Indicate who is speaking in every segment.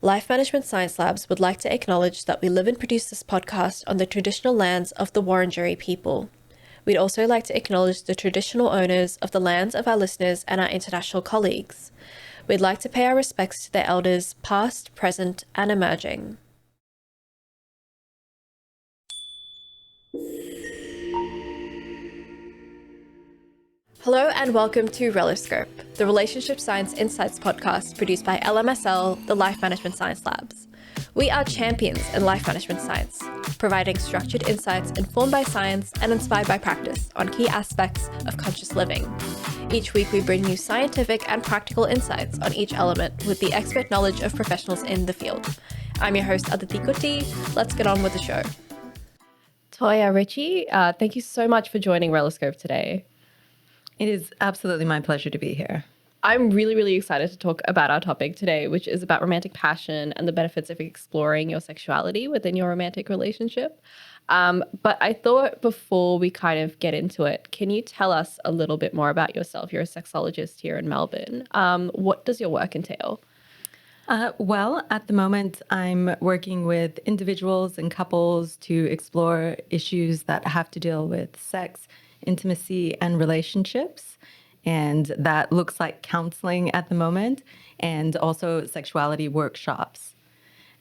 Speaker 1: Life Management Science Labs would like to acknowledge that we live and produce this podcast on the traditional lands of the Wurundjeri people. We'd also like to acknowledge the traditional owners of the lands of our listeners and our international colleagues. We'd like to pay our respects to their elders, past, present, and emerging. Hello and welcome to Reloscope, the Relationship Science Insights podcast produced by LMSL, the Life Management Science Labs. We are champions in life management science, providing structured insights informed by science and inspired by practice on key aspects of conscious living. Each week we bring you scientific and practical insights on each element with the expert knowledge of professionals in the field. I'm your host, Aditi Kutty. Let's get on with the show. Toya Ricci, thank you so much for joining Reloscope today.
Speaker 2: It is absolutely my pleasure to be here.
Speaker 1: I'm really excited to talk about our topic today, which is about romantic passion and the benefits of exploring your sexuality within your romantic relationship. But I thought before we kind of get into it, can you tell us a little bit more about yourself? You're a sexologist here in Melbourne. What does your work entail?
Speaker 2: Well, at the moment, I'm working with individuals and couples to explore issues that have to deal with sex, intimacy, and relationships. And that looks like counseling at the moment and also sexuality workshops.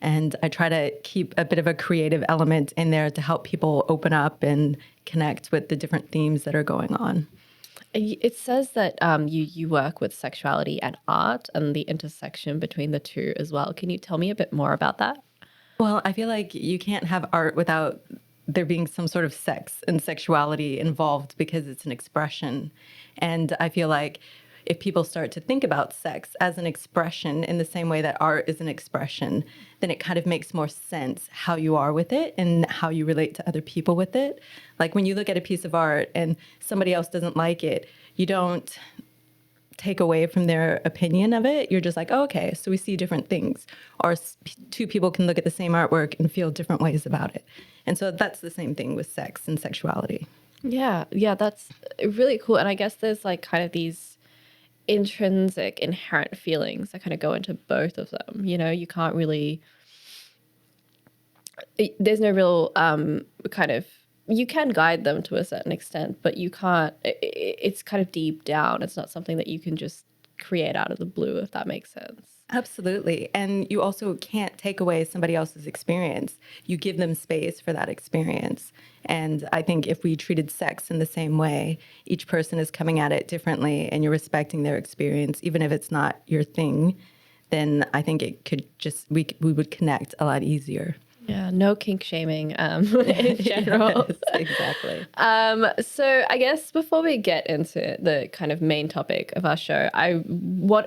Speaker 2: And I try to keep a bit of a creative element in there to help people open up and connect with the different themes that are going on.
Speaker 1: It says that you work with sexuality and art and the intersection between the two as well. Can you tell me a bit more about that?
Speaker 2: Well, I feel like you can't have art without there being some sort of sex and sexuality involved because it's an expression. And I feel like if people start to think about sex as an expression in the same way that art is an expression, then it kind of makes more sense how you are with it and how you relate to other people with it. Like when you look at a piece of art and somebody else doesn't like it, you don't take away from their opinion of it. You're just like, oh, okay, so we see different things. Or two people can look at the same artwork and feel different ways about it. And so that's the same thing with sex and sexuality.
Speaker 1: Yeah, that's really cool. And I guess there's like kind of these intrinsic, inherent feelings that kind of go into both of them. You know, you can't really, there's no real kind of, you can guide them to a certain extent, but you can't, it's kind of deep down. It's not something that you can just create out of the blue, if that makes sense.
Speaker 2: Absolutely. And you also can't take away somebody else's experience. You give them space for that experience. And I think if we treated sex in the same way, each person is coming at it differently and you're respecting their experience, even if it's not your thing, then I think it could just, we would connect a lot easier.
Speaker 1: Yeah, no kink shaming in general.
Speaker 2: Yes, exactly.
Speaker 1: So I guess before we get into the kind of main topic of our show,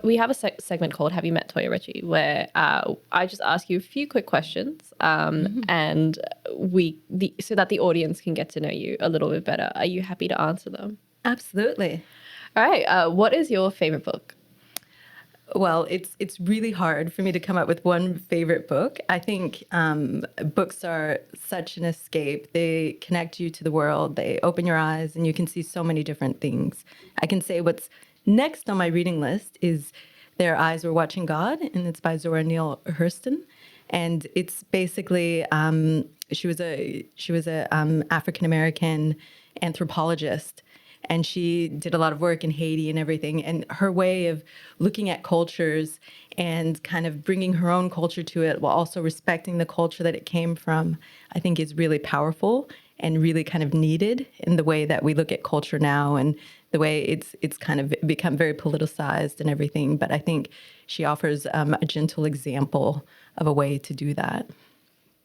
Speaker 1: we have a segment called "Have You Met Toya Ricci?" where I just ask you a few quick questions, and so that the audience can get to know you a little bit better. Are you happy to answer them?
Speaker 2: Absolutely.
Speaker 1: All right. What is your favorite book?
Speaker 2: Well, it's really hard for me to come up with one favorite book. I think books are such an escape. They connect you to the world. They open your eyes, and you can see so many different things. I can say what's next on my reading list is Their Eyes Were Watching God, and it's by Zora Neale Hurston. And it's basically she was a African American anthropologist. And she did a lot of work in Haiti and everything. And her way of looking at cultures and kind of bringing her own culture to it while also respecting the culture that it came from, I think is really powerful and really kind of needed in the way that we look at culture now and the way it's kind of become very politicized and everything. But I think she offers a gentle example of a way to do that.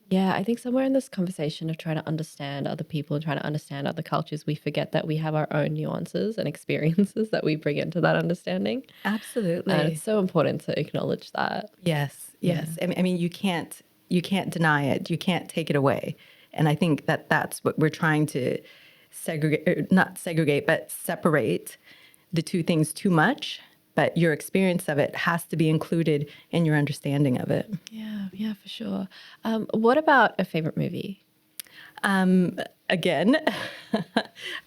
Speaker 1: Yeah, I think somewhere in this conversation of trying to understand other people and trying to understand other cultures, we forget that we have our own nuances and experiences that we bring into that understanding.
Speaker 2: Absolutely.
Speaker 1: And it's so important to acknowledge that.
Speaker 2: Yes. I mean, you can't deny it. You can't take it away. And I think that that's what we're trying to not segregate, but separate the two things too much. But your experience of it has to be included in your understanding of it.
Speaker 1: Yeah, for sure. What about a favorite movie?
Speaker 2: Again,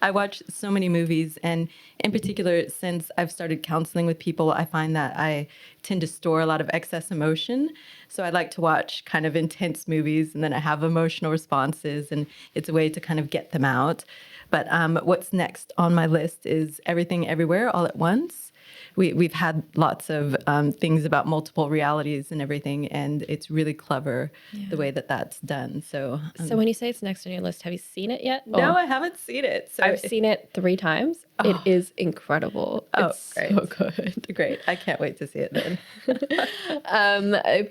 Speaker 2: I watch so many movies, and in particular, since I've started counseling with people, I find that I tend to store a lot of excess emotion. So I like to watch kind of intense movies, and then I have emotional responses, and it's a way to kind of get them out. But what's next on my list is Everything Everywhere All at Once. We've had lots of things about multiple realities and everything, and it's really clever the way that that's done. So,
Speaker 1: So when you say it's next on your list, have you seen it yet?
Speaker 2: no, I haven't seen it. So
Speaker 1: I've seen it 3 times. It is incredible. It's
Speaker 2: great.
Speaker 1: so good.
Speaker 2: Great. I can't wait to see it then.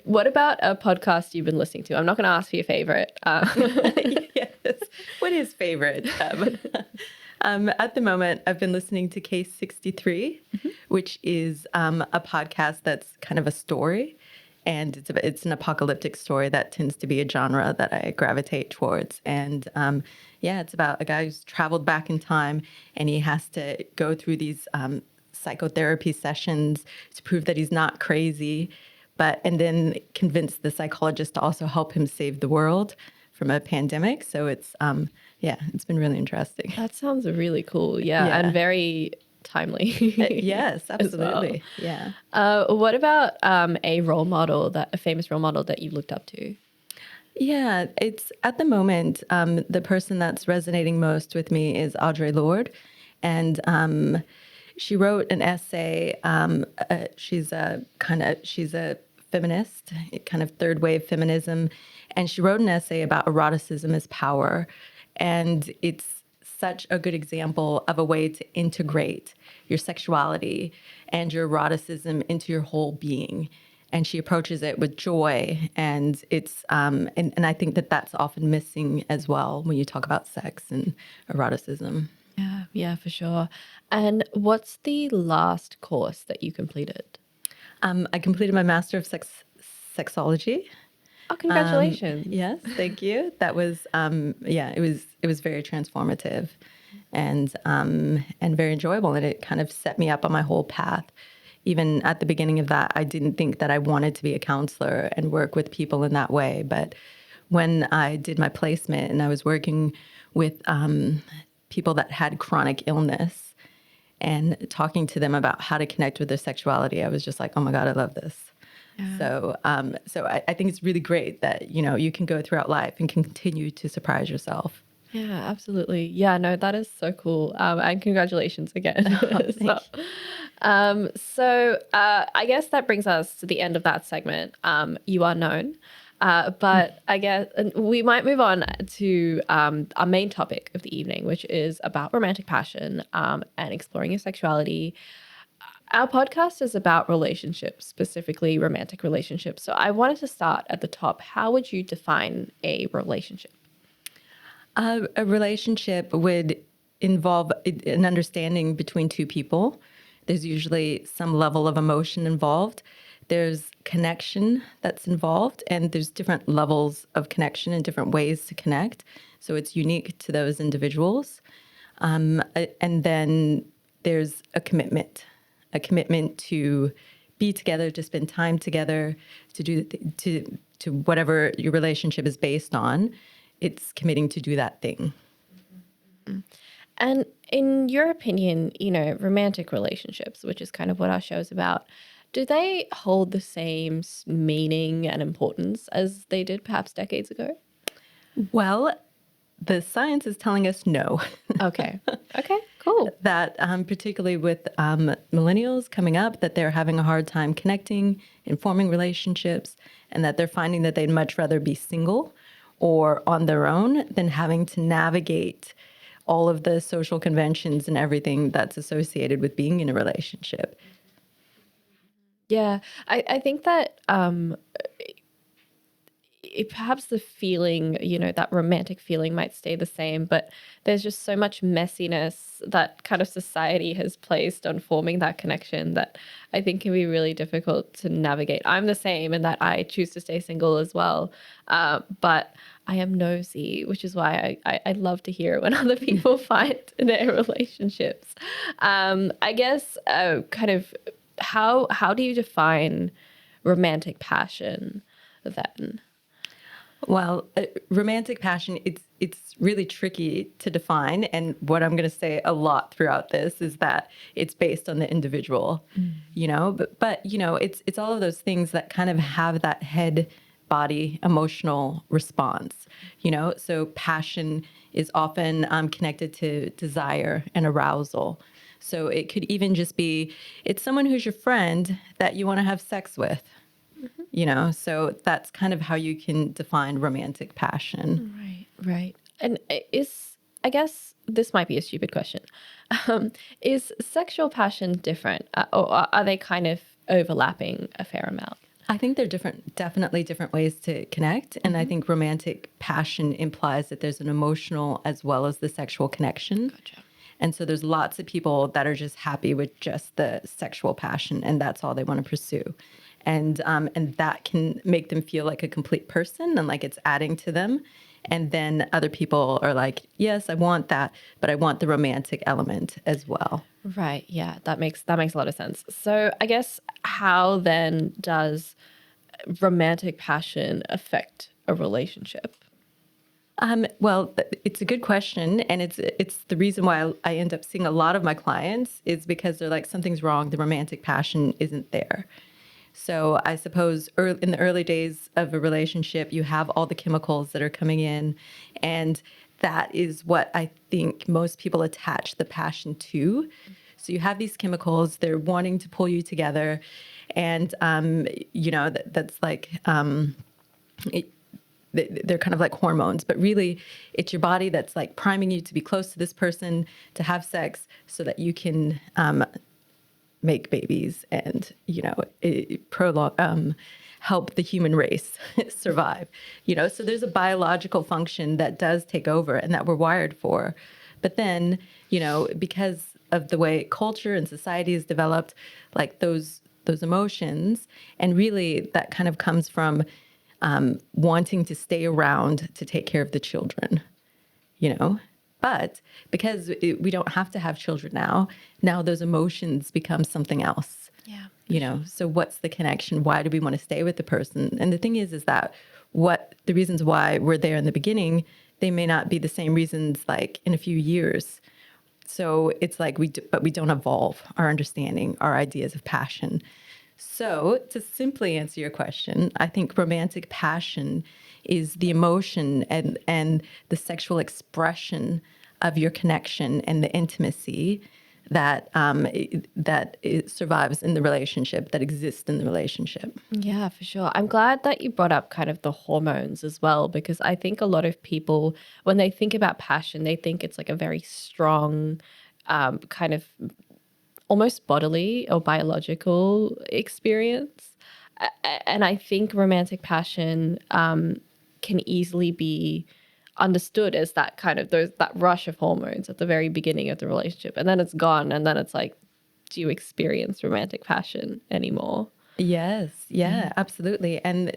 Speaker 1: What about a podcast you've been listening to? I'm not going to ask for your favorite.
Speaker 2: Yes. What is favorite? At the moment, I've been listening to Case 63, which is a podcast that's kind of a story. And it's an apocalyptic story that tends to be a genre that I gravitate towards. And it's about a guy who's traveled back in time, and he has to go through these psychotherapy sessions to prove that he's not crazy, and then convince the psychologist to also help him save the world from a pandemic. So it's it's been really interesting.
Speaker 1: That sounds really cool. Yeah. And very timely.
Speaker 2: Yes, absolutely.
Speaker 1: Well. Yeah. What about a famous role model that you looked up to?
Speaker 2: Yeah, it's at the moment, the person that's resonating most with me is Audre Lorde. And she wrote an essay. She's a feminist, kind of third wave feminism. And she wrote an essay about eroticism as power. And it's such a good example of a way to integrate your sexuality and your eroticism into your whole being. And she approaches it with joy. And it's and I think that that's often missing as well when you talk about sex and eroticism.
Speaker 1: Yeah, for sure. And what's the last course that you completed?
Speaker 2: I completed my Master of Sexology.
Speaker 1: Oh, congratulations.
Speaker 2: Yes, thank you. That was, it was very transformative and very enjoyable. And it kind of set me up on my whole path. Even at the beginning of that, I didn't think that I wanted to be a counselor and work with people in that way. But when I did my placement and I was working with people that had chronic illness and talking to them about how to connect with their sexuality, I was just like, oh my God, I love this. Yeah. So I think it's really great that, you can go throughout life and can continue to surprise yourself.
Speaker 1: Yeah, absolutely. Yeah, no, that is so cool. And congratulations again. I guess that brings us to the end of that segment. You are known. But I guess we might move on to our main topic of the evening, which is about romantic passion and exploring your sexuality. Our podcast is about relationships, specifically romantic relationships. So I wanted to start at the top. How would you define a relationship?
Speaker 2: A relationship would involve an understanding between two people. There's usually some level of emotion involved. There's connection that's involved, and there's different levels of connection and different ways to connect. So it's unique to those individuals. And then there's a commitment to be together, to spend time together, to do to whatever your relationship is based on. It's committing to do that thing.
Speaker 1: And in your opinion, romantic relationships, which is kind of what our show is about, do they hold the same meaning and importance as they did perhaps decades ago?
Speaker 2: Well, the science is telling us no.
Speaker 1: Okay, cool.
Speaker 2: That particularly with millennials coming up, that they're having a hard time connecting and forming relationships, and that they're finding that they'd much rather be single or on their own than having to navigate all of the social conventions and everything that's associated with being in a relationship.
Speaker 1: Yeah, I think that perhaps the feeling, that romantic feeling might stay the same, but there's just so much messiness that kind of society has placed on forming that connection that I think can be really difficult to navigate. I'm the same in that I choose to stay single as well, but I am nosy, which is why I love to hear when other people find their relationships. I guess kind of how do you define romantic passion then?
Speaker 2: Well, romantic passion, it's really tricky to define. And what I'm going to say a lot throughout this is that it's based on the individual, but it's all of those things that kind of have that head body emotional response, so passion is often connected to desire and arousal. So it could even just be, it's someone who's your friend that you want to have sex with. So that's kind of how you can define romantic passion.
Speaker 1: Right, right. And I guess this might be a stupid question. Is sexual passion different, or are they kind of overlapping a fair amount?
Speaker 2: I think they're different, definitely different ways to connect. And I think romantic passion implies that there's an emotional as well as the sexual connection.
Speaker 1: Gotcha.
Speaker 2: And so there's lots of people that are just happy with just the sexual passion, and that's all they want to pursue. And that can make them feel like a complete person and like it's adding to them. And then other people are like, yes, I want that, but I want the romantic element as well.
Speaker 1: Right. Yeah, that makes a lot of sense. So I guess how then does romantic passion affect a relationship?
Speaker 2: Well, it's a good question, and it's the reason why I end up seeing a lot of my clients is because they're like, something's wrong. The romantic passion isn't there. So I suppose in the early days of a relationship, you have all the chemicals that are coming in, and that is what I think most people attach the passion to. So you have these chemicals; they're wanting to pull you together, and that's like. They're kind of like hormones, but really it's your body that's like priming you to be close to this person, to have sex so that you can make babies and, help the human race survive. So there's a biological function that does take over and that we're wired for. But then, because of the way culture and society is developed, like those emotions, and really that kind of comes from wanting to stay around to take care of the children, you know? But because we don't have to have children now those emotions become something else.
Speaker 1: Yeah.
Speaker 2: So what's the connection? Why do we want to stay with the person? And the thing is that what the reasons why we're there in the beginning, they may not be the same reasons like in a few years. So it's like but we don't evolve our understanding, our ideas of passion. So, to simply answer your question, I think romantic passion is the emotion and the sexual expression of your connection and the intimacy that it survives in the relationship, that exists in the relationship.
Speaker 1: Yeah, for sure. I'm glad that you brought up kind of the hormones as well, because I think a lot of people, when they think about passion, they think it's like a very strong kind of almost bodily or biological experience. And I think romantic passion can easily be understood as that kind of that rush of hormones at the very beginning of the relationship, and then it's gone, and then it's like, do you experience romantic passion anymore?
Speaker 2: Yes, yeah, absolutely. And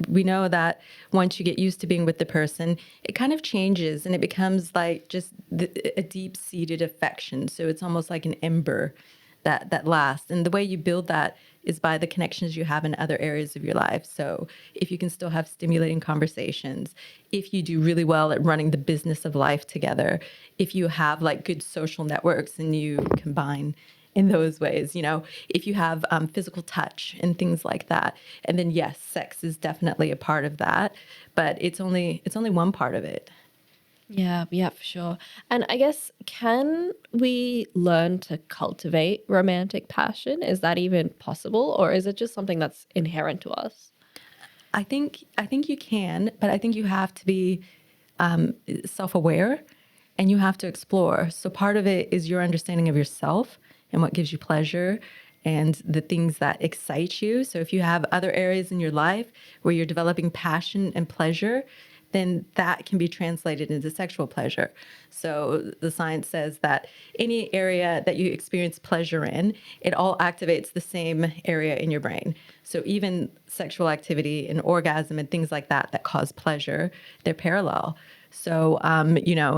Speaker 2: we know that once you get used to being with the person, it kind of changes and it becomes like just a deep-seated affection. So it's almost like an ember that lasts. And the way you build that is by the connections you have in other areas of your life. So if you can still have stimulating conversations, if you do really well at running the business of life together, if you have like good social networks and you combine in those ways, if you have physical touch and things like that. And then yes, sex is definitely a part of that, but it's only one part of it.
Speaker 1: Yeah, yeah, for sure. And I guess, can we learn to cultivate romantic passion? Is that even possible, or is it just something that's inherent to us?
Speaker 2: I think you can, but I think you have to be self-aware and you have to explore. So part of it is your understanding of yourself and what gives you pleasure and the things that excite you. So if you have other areas in your life where you're developing passion and pleasure, then that can be translated into sexual pleasure. So the science says that any area that you experience pleasure in, it all activates the same area in your brain. So even sexual activity and orgasm and things like that cause pleasure, they're parallel. So,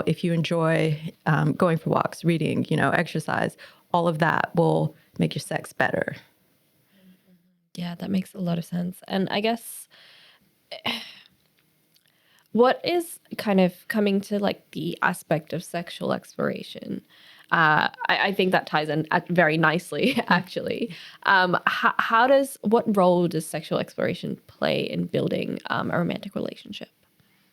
Speaker 2: if you enjoy going for walks, reading, exercise, all of that will make your sex better.
Speaker 1: Yeah, that makes a lot of sense. And I guess What is kind of coming to like the aspect of sexual exploration? I think that ties in very nicely, actually. What role does sexual exploration play in building a romantic relationship?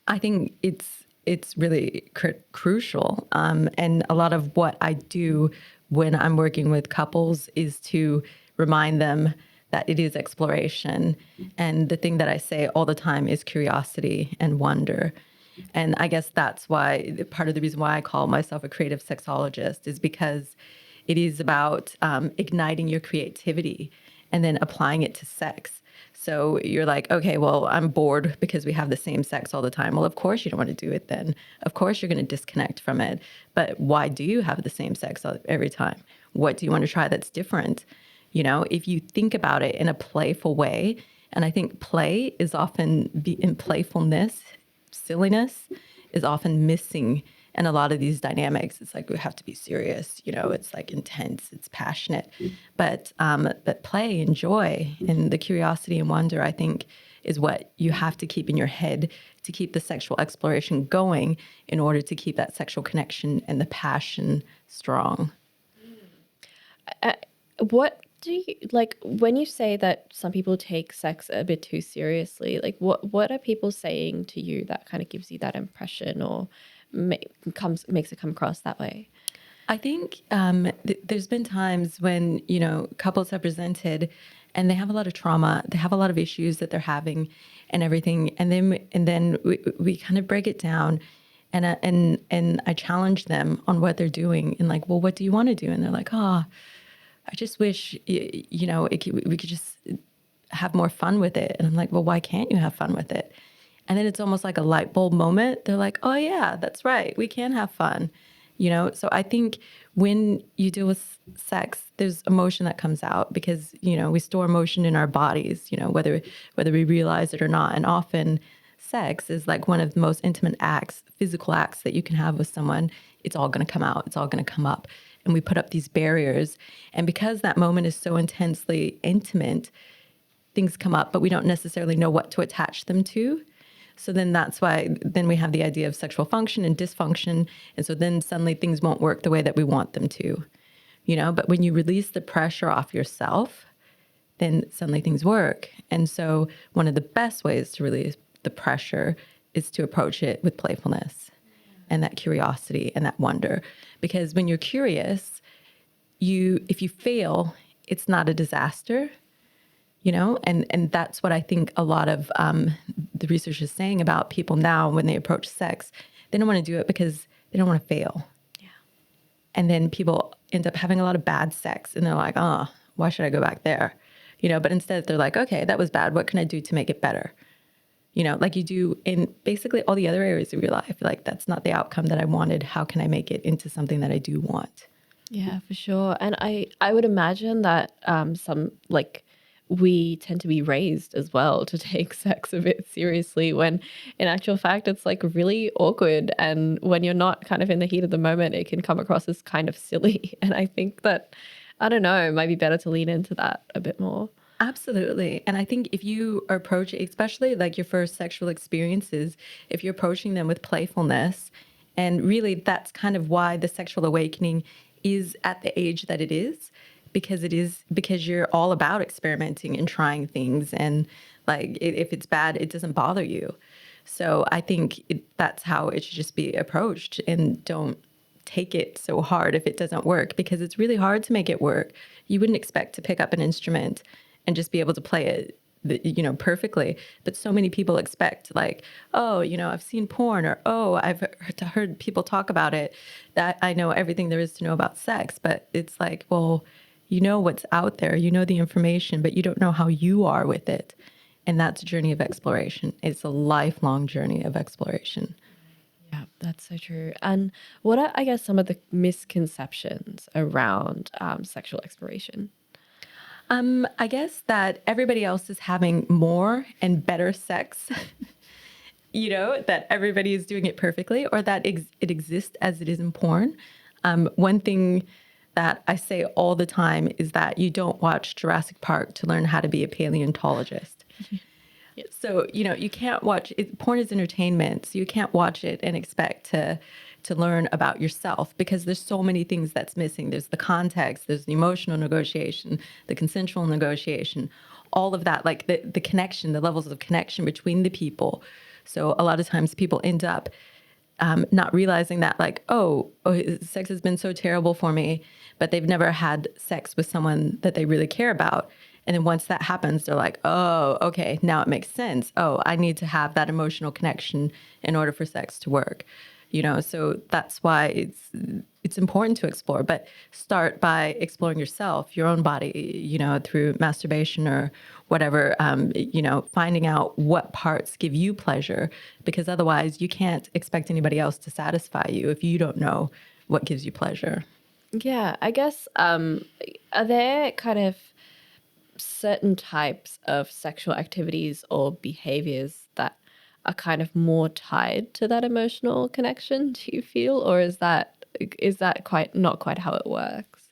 Speaker 2: I think it's really crucial. And a lot of what I do when I'm working with couples is to remind them that it is exploration. And the thing that I say all the time is curiosity and wonder. And I guess that's why part of the reason why I call myself a creative sexologist is because it is about igniting your creativity and then applying it to sex. So you're like, okay, well, I'm bored because we have the same sex all the time. Well, of course you don't want to do it then. Of course you're going to disconnect from it. But why do you have the same sex every time? What do you want to try that's different? You know, if you think about it in a playful way, and I think play is often in playfulness, silliness is often missing in a lot of these dynamics. It's like we have to be serious, you know, it's like intense, it's passionate. But play and joy and the curiosity and wonder, I think, is what you have to keep in your head to keep the sexual exploration going in order to keep that sexual connection and the passion strong.
Speaker 1: What do you like when you say that some people take sex a bit too seriously? Like, what are people saying to you that kind of gives you that impression, or makes it come across that way?
Speaker 2: I think there's been times when, you know, couples have presented and they have a lot of trauma, they have a lot of issues that they're having and everything. And then we kind of break it down and I challenge them on what they're doing and like, well, what do you want to do? And they're like, oh, I just wish, you know, we could just have more fun with it. And I'm like, well, why can't you have fun with it? And then it's almost like a light bulb moment. They're like, oh, yeah, that's right. We can have fun. You know, so I think when you deal with sex, there's emotion that comes out because, you know, we store emotion in our bodies, you know, whether we realize it or not. And often sex is like one of the most intimate acts, physical acts that you can have with someone. It's all going to come out. It's all going to come up. And we put up these barriers. And because that moment is so intensely intimate, things come up, but we don't necessarily know what to attach them to. So then that's why then we have the idea of sexual function and dysfunction. And so then suddenly things won't work the way that we want them to, you know, but when you release the pressure off yourself, then suddenly things work. And so one of the best ways to release the pressure is to approach it with playfulness and that curiosity and that wonder. Because when you're curious, if you fail, it's not a disaster. You know, and that's what I think a lot of the research is saying about people now when they approach sex. They don't want to do it because they don't want to fail.
Speaker 1: Yeah.
Speaker 2: And then people end up having a lot of bad sex and they're like, oh, why should I go back there? You know, but instead they're like, okay, that was bad. What can I do to make it better? You know, like you do in basically all the other areas of your life. Like, that's not the outcome that I wanted. How can I make it into something that I do want?
Speaker 1: Yeah, for sure. And I would imagine that some like we tend to be raised as well to take sex a bit seriously when in actual fact it's like really awkward, and when you're not kind of in the heat of the moment it can come across as kind of silly. And I think that, I don't know, it might be better to lean into that a bit more.
Speaker 2: Absolutely. And I think if you approach, especially like your first sexual experiences, if you're approaching them with playfulness, and really that's kind of why the sexual awakening is at the age that it is, because you're all about experimenting and trying things. And like, if it's bad, it doesn't bother you. So I think that's how it should just be approached, and don't take it so hard if it doesn't work, because it's really hard to make it work. You wouldn't expect to pick up an instrument and just be able to play it, you know, perfectly. But so many people expect like, oh, you know, I've seen porn, or, oh, I've heard people talk about it, that I know everything there is to know about sex. But it's like, well, you know what's out there, you know the information, but you don't know how you are with it. And that's a journey of exploration. It's a lifelong journey of exploration.
Speaker 1: Yeah, that's so true. And what are, I guess, some of the misconceptions around sexual exploration?
Speaker 2: I guess that everybody else is having more and better sex, you know, that everybody is doing it perfectly, or that it exists as it is in porn. One thing that I say all the time is that you don't watch Jurassic Park to learn how to be a paleontologist.
Speaker 1: Yes.
Speaker 2: So, you can't watch it. Porn is entertainment. So you can't watch it and expect to learn about yourself, because there's so many things that's missing. There's the context, there's the emotional negotiation, the consensual negotiation, all of that, like the connection, the levels of connection between the people. So a lot of times people end up not realizing that, like, sex has been so terrible for me, but they've never had sex with someone that they really care about. And then once that happens, they're like, oh, okay, now it makes sense. Oh, I need to have that emotional connection in order for sex to work. So that's why it's important to explore, but start by exploring yourself, your own body, through masturbation or whatever, finding out what parts give you pleasure, because otherwise you can't expect anybody else to satisfy you if you don't know what gives you pleasure.
Speaker 1: Yeah, I guess, are there kind of certain types of sexual activities or behaviors that are kind of more tied to that emotional connection, do you feel? Or is that quite not quite how it works?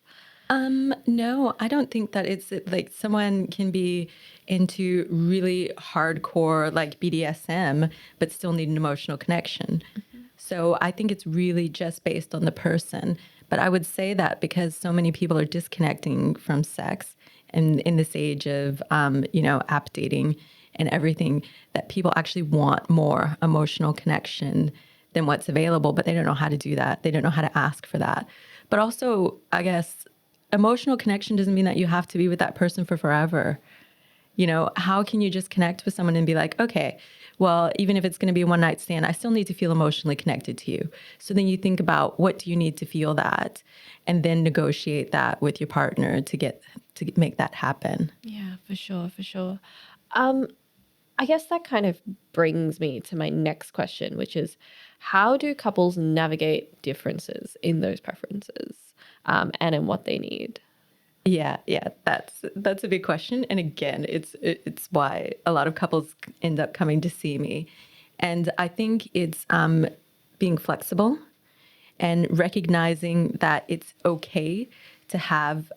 Speaker 2: No, I don't think that it's like someone can be into really hardcore like BDSM, but still need an emotional connection. So I think it's really just based on the person. But I would say that because so many people are disconnecting from sex, and in this age of, app dating and everything, that people actually want more emotional connection than what's available, but they don't know how to do that. They don't know how to ask for that. But also, I guess, emotional connection doesn't mean that you have to be with that person for forever. How can you just connect with someone and be like, okay, well, even if it's going to be a one night stand, I still need to feel emotionally connected to you. So then you think about, what do you need to feel that, and then negotiate that with your partner to make that happen.
Speaker 1: Yeah, for sure, for sure. I guess that kind of brings me to my next question, which is, how do couples navigate differences in those preferences, and in what they need?
Speaker 2: Yeah, that's a big question. And again, it's why a lot of couples end up coming to see me. And I think it's being flexible and recognizing that it's okay to have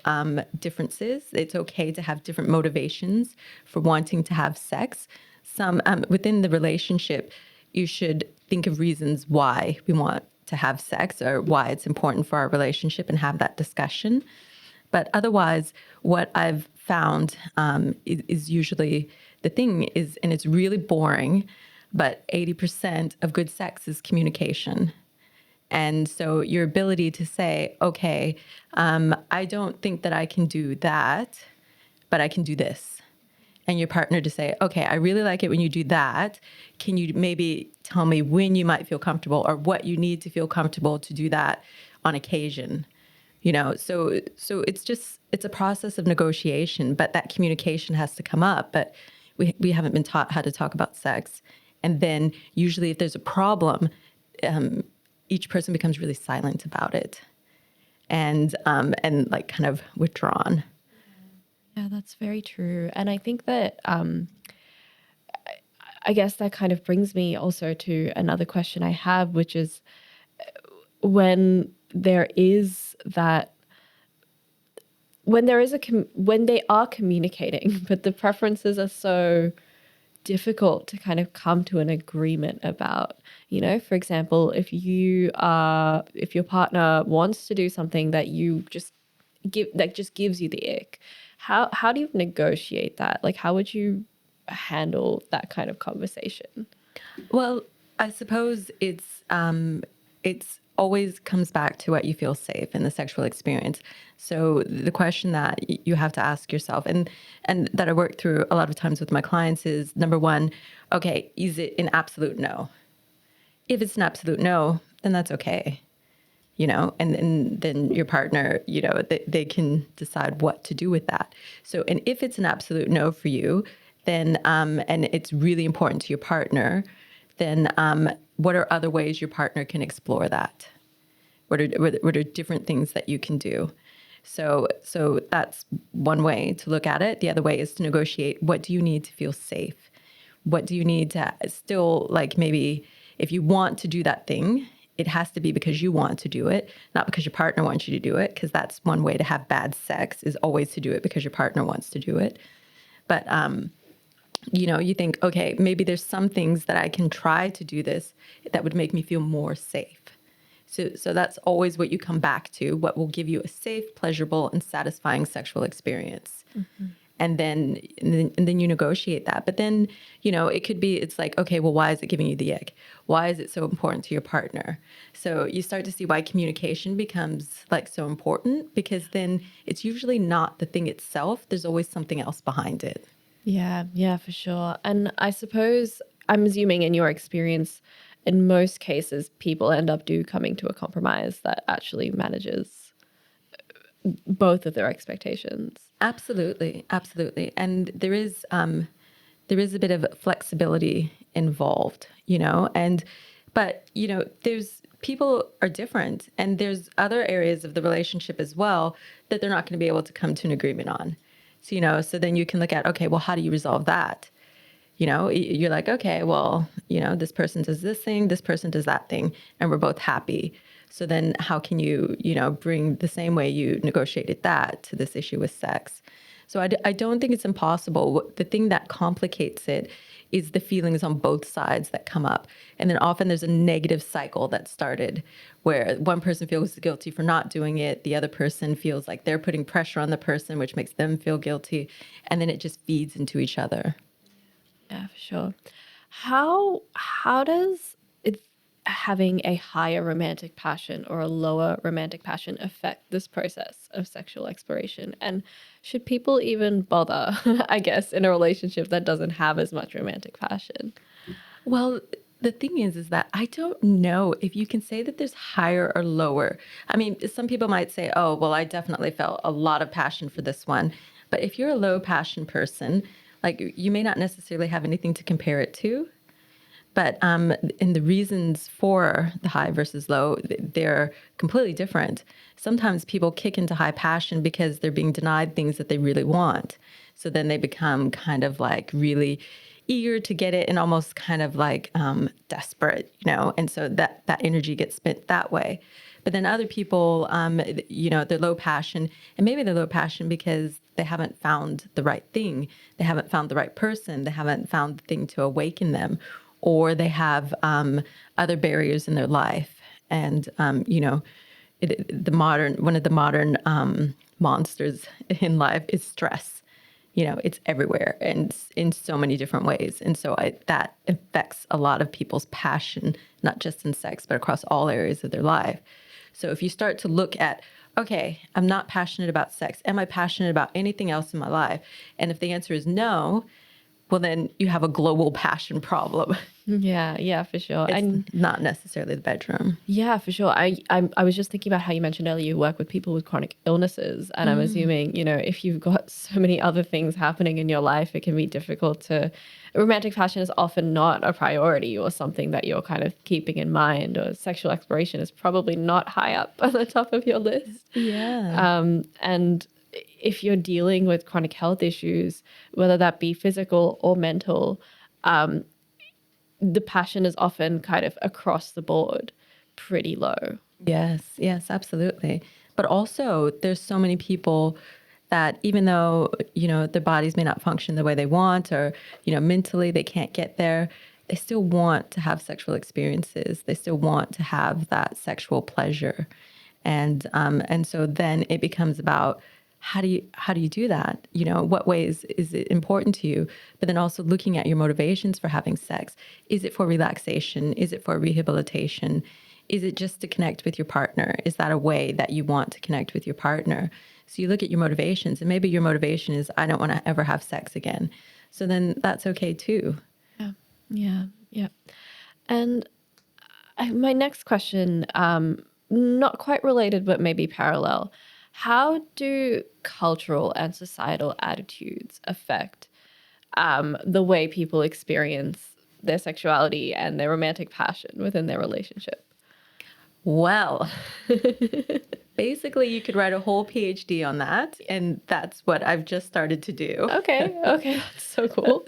Speaker 2: differences. It's okay to have different motivations for wanting to have sex. Some within the relationship, you should think of reasons why we want to have sex or why it's important for our relationship, and have that discussion. But otherwise, what I've found is usually the thing is, and it's really boring, but 80% of good sex is communication. And so your ability to say, okay, I don't think that I can do that, but I can do this. And your partner to say, okay, I really like it when you do that. Can you maybe tell me when you might feel comfortable, or what you need to feel comfortable to do that on occasion? So it's a process of negotiation, but that communication has to come up. But we haven't been taught how to talk about sex. And then usually if there's a problem, each person becomes really silent about it, and like kind of withdrawn.
Speaker 1: Yeah, that's very true. And I think that, I guess that kind of brings me also to another question I have, which is, when there is that, when they are communicating, but the preferences are so difficult to kind of come to an agreement about. For example, if your partner wants to do something that just gives you the ick, how do you negotiate that? Like, how would you handle that kind of conversation?
Speaker 2: Well, I suppose it's always comes back to what you feel safe in the sexual experience. So the question that you have to ask yourself, and that I work through a lot of times with my clients, is number one, okay, is it an absolute no? If it's an absolute no, then that's okay. And then your partner, they can decide what to do with that. So, and if it's an absolute no for you, then, and it's really important to your partner, then what are other ways your partner can explore that? What are different things that you can do? So that's one way to look at it. The other way is to negotiate. What do you need to feel safe? What do you need to still, like, maybe if you want to do that thing, it has to be because you want to do it, not because your partner wants you to do it, because that's one way to have bad sex, is always to do it because your partner wants to do it. But you think, okay, maybe there's some things that I can try to do this that would make me feel more safe. So that's always what you come back to, what will give you a safe, pleasurable, and satisfying sexual experience. And then you negotiate that. But then, it could be, it's like, okay, well, why is it giving you the ick? Why is it so important to your partner? So you start to see why communication becomes like so important, because then it's usually not the thing itself. There's always something else behind it.
Speaker 1: Yeah, for sure. And I suppose I'm assuming in your experience, in most cases, people end up coming to a compromise that actually manages both of their expectations.
Speaker 2: Absolutely, absolutely. And there is a bit of flexibility involved, but there's people are different, and there's other areas of the relationship as well that they're not going to be able to come to an agreement on. So then you can look at, okay, well, how do you resolve that? You're like, okay, well, this person does this thing, this person does that thing, and we're both happy. So then how can you, bring the same way you negotiated that to this issue with sex? So I don't think it's impossible. The thing that complicates it is the feelings on both sides that come up. And then often there's a negative cycle that started where one person feels guilty for not doing it. The other person feels like they're putting pressure on the person, which makes them feel guilty. And then it just feeds into each other.
Speaker 1: Yeah, for sure. How does having a higher romantic passion or a lower romantic passion affect this process of sexual exploration? And should people even bother, I guess, in a relationship that doesn't have as much romantic passion?
Speaker 2: Well, the thing is that I don't know if you can say that there's higher or lower. I mean, some people might say, oh, well, I definitely felt a lot of passion for this one. But if you're a low passion person, like you may not necessarily have anything to compare it to. But in the reasons for the high versus low, they're completely different. Sometimes people kick into high passion because they're being denied things that they really want. So then they become kind of like really eager to get it and almost kind of like desperate, and so that energy gets spent that way. But then other people, they're low passion, and maybe they're low passion because they haven't found the right thing. They haven't found the right person. They haven't found the thing to awaken them, or they have other barriers in their life. And, one of the modern monsters in life is stress. It's everywhere and in so many different ways. And so that affects a lot of people's passion, not just in sex, but across all areas of their life. So if you start to look at, okay, I'm not passionate about sex. Am I passionate about anything else in my life? And if the answer is no, well, then you have a global passion problem.
Speaker 1: Yeah, for sure.
Speaker 2: It's not necessarily the bedroom.
Speaker 1: Yeah, for sure. I was just thinking about how you mentioned earlier you work with people with chronic illnesses, and I'm assuming, if you've got so many other things happening in your life, it can be difficult to. Romantic passion is often not a priority or something that you're kind of keeping in mind, or sexual exploration is probably not high up on the top of your list.
Speaker 2: Yeah.
Speaker 1: And if you're dealing with chronic health issues, whether that be physical or mental, the passion is often kind of across the board pretty low.
Speaker 2: Yes, absolutely. But also, there's so many people that even though, their bodies may not function the way they want, or, mentally they can't get there, they still want to have sexual experiences. They still want to have that sexual pleasure. And so then it becomes about how do you do that? What ways is it important to you? But then also looking at your motivations for having sex. Is it for relaxation? Is it for rehabilitation? Is it just to connect with your partner? Is that a way that you want to connect with your partner? So you look at your motivations, and maybe your motivation is, I don't want to ever have sex again. So then that's okay too.
Speaker 1: Yeah. And my next question, not quite related, but maybe parallel. How do cultural and societal attitudes affect the way people experience their sexuality and their romantic passion within their relationship?
Speaker 2: Well, basically, you could write a whole PhD on that, and that's what I've just started to do.
Speaker 1: Okay, that's so cool.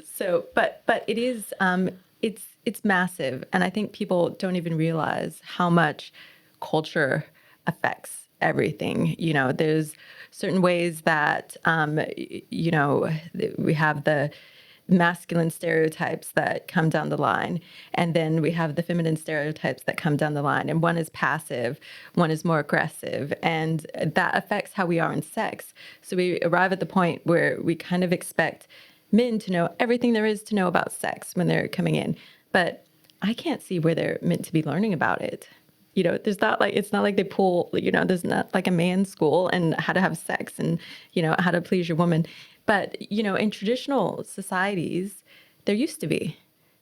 Speaker 2: But it is it's massive, and I think people don't even realize how much culture affects everything. There's certain ways that we have the masculine stereotypes that come down the line. And then we have the feminine stereotypes that come down the line. And one is passive, one is more aggressive. And that affects how we are in sex. So we arrive at the point where we kind of expect men to know everything there is to know about sex when they're coming in. But I can't see where they're meant to be learning about it. There's not like, it's not like they pull, there's not like a man's school and how to have sex and, how to please your woman. But, in traditional societies, there used to be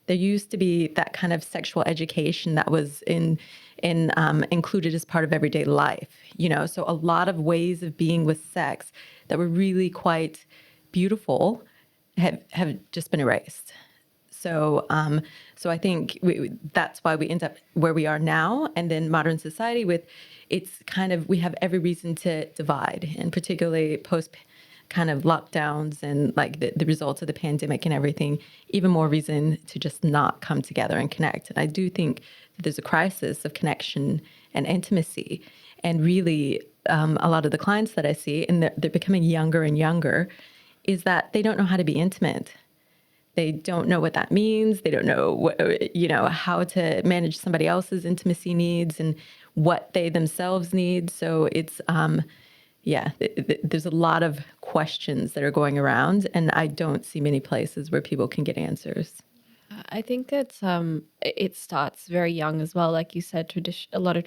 Speaker 2: that kind of sexual education that was included as part of everyday life, so a lot of ways of being with sex that were really quite beautiful have just been erased. So I think that's why we end up where we are now. And then modern society we have every reason to divide, and particularly post kind of lockdowns and like the results of the pandemic and everything, even more reason to just not come together and connect. And I do think that there's a crisis of connection and intimacy. And really, a lot of the clients that I see, and they're becoming younger and younger, is that they don't know how to be intimate. They don't know what that means. They don't know how to manage somebody else's intimacy needs and what they themselves need. So it's, there's a lot of questions that are going around, and I don't see many places where people can get answers.
Speaker 1: I think that it starts very young as well. Like you said, a lot of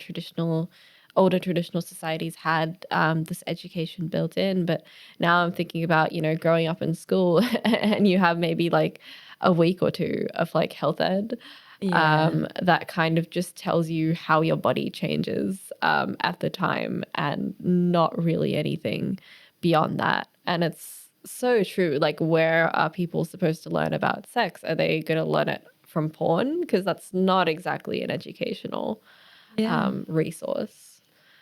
Speaker 1: older traditional societies had this education built in. But now I'm thinking about, growing up in school and you have maybe like a week or two of like health ed. That kind of just tells you how your body changes at the time, and not really anything beyond that. And it's so true. Like, where are people supposed to learn about sex? Are they going to learn it from porn? Because that's not exactly an educational resource.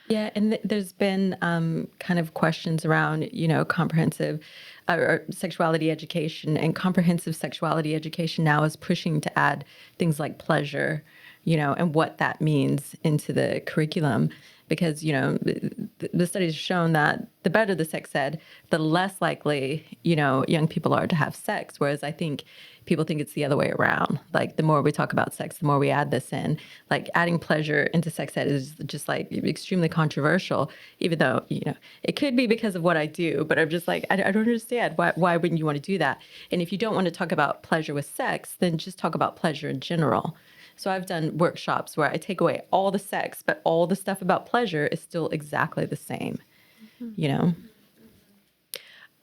Speaker 2: Yeah, and there's been kind of questions around, comprehensive or sexuality education, and comprehensive sexuality education now is pushing to add things like pleasure, and what that means into the curriculum. Because, the studies have shown that the better the sex ed, the less likely, young people are to have sex. Whereas I think people think it's the other way around. Like, the more we talk about sex, the more we add this in. Like, adding pleasure into sex ed is just like extremely controversial, even though, it could be because of what I do. But I'm just like, I don't understand. Why wouldn't you want to do that? And if you don't want to talk about pleasure with sex, then just talk about pleasure in general. So I've done workshops where I take away all the sex, but all the stuff about pleasure is still exactly the same,